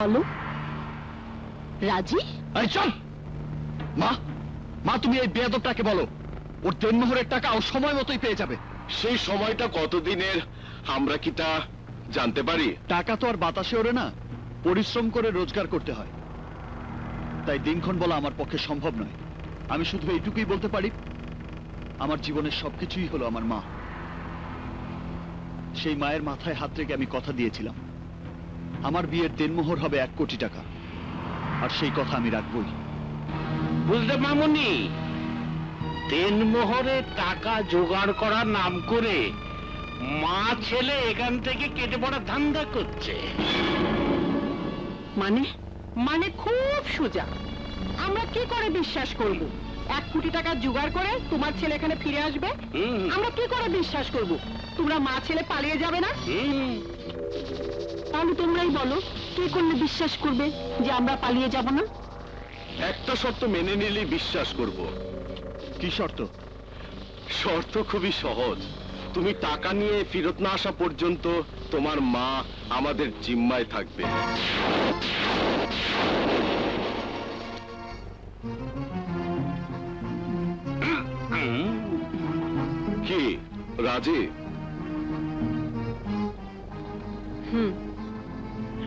বলো রাজি? চল মা, মা তুমি এই বেয়াদবটাকে বলো ওর দেনমোহরের টাকা ও সময় মতোই পেয়ে যাবে। সেই সময়টা কতদিনের আমরা কি তা জানতে পারি? টাকা তো আর বাতাসে ওড়ে না, পরিশ্রম করে রোজগার করতে হয়। তাই দিনক্ষণ বলা আমার পক্ষে সম্ভব নয়। আমি শুধু এইটুকুই বলতে পারি, আমার জীবনের সবকিছুই হলো আমার মা। সেই মায়ের মাথায় হাত রেখে আমি কথা দিয়েছিলাম আমার বিয়ের দেনমোহর হবে 1 কোটি টাকা, আর সেই কথা আমি রাখবই। বুঝলে মামুনি, দেনমোহরে টাকা জোগাড় করার নাম করে মা ছেলে এখান থেকে কেটে পড়া ধান্দা করছে। মানে মানে খুব সোজা। আমরা কি করে বিশ্বাস করব 1 কোটি টাকা জোগাড় করে তোমার ছেলে এখানে ফিরে আসবে? আমরা কি করে বিশ্বাস করব তোমরা মা ছেলে পালিয়ে যাবে না? তাহলে তোমরাই বলো, কি করলে বিশ্বাস করবে যে আমরা পালিয়ে যাব না? একটা শর্ত মেনে নিলেই বিশ্বাস করব। কি শর্ত? শর্ত খুবই সহজ, তুমি টাকা নিয়ে ফেরত না আসা পর্যন্ত তোমার মা আমাদের জিম্মায় থাকবে। কি রাজি?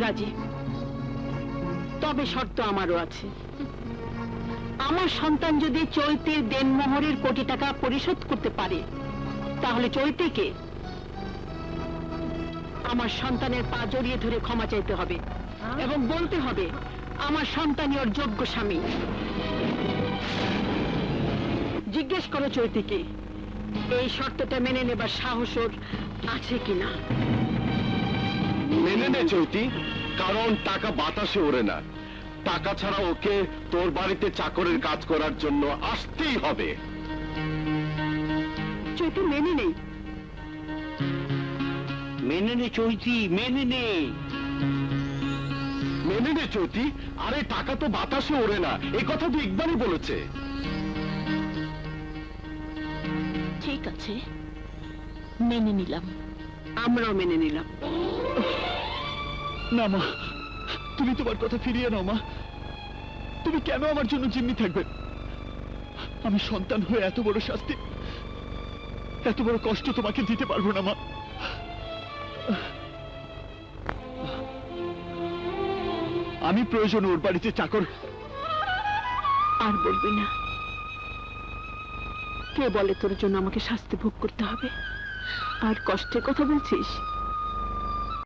রাজি, তবে শর্ত আমারও আছে। আমার সন্তান যদি চৈতের দেনমোহরের কোটি টাকা পরিশোধ করতে পারে, তাহলে চৈতেকে আমার সন্তানের পা জড়িয়ে ধরে ক্ষমা চাইতে হবে এবং বলতে হবে আমার সন্তানই ওর যোগ্য স্বামী। জিজ্ঞেস করো চৈতিকে এই শর্তটা মেনে নেবার সাহস ওর আছে কিনা। মেনে নে চৈতি, কারণ টাকা বাতাসে ওড়ে না। টাকা ছাড়া ওকে তোর বাড়িতে চাকরের কাজ করার জন্য আসতেই হবে। চৈতি মেনে নেই। মেনে নে চৈতি, মেনে নে। মেনে নে চৈতি, আরে টাকা তো বাতাসে ওড়ে না, এই কথা তো ইকবালই বলেছে। ঠিক আছে, মেনে নিলাম। আমরাও মেনে নিলাম। না মা, তুমি তোমার কথা ফিরিয়ে নাও মা। তুমি কেন আমার জন্য জিম্মি থাকবে? আমি সন্তান হয়ে এত বড় শাস্তি, এত বড় কষ্ট তোমাকে দিতে পারবো না মা। আমি প্রয়োজন ওর বাড়িতে চাকর। আর বলবি না। কে বলে তোর জন্য আমাকে শাস্তি ভোগ করতে হবে? আর কষ্টের কথা বলছিস?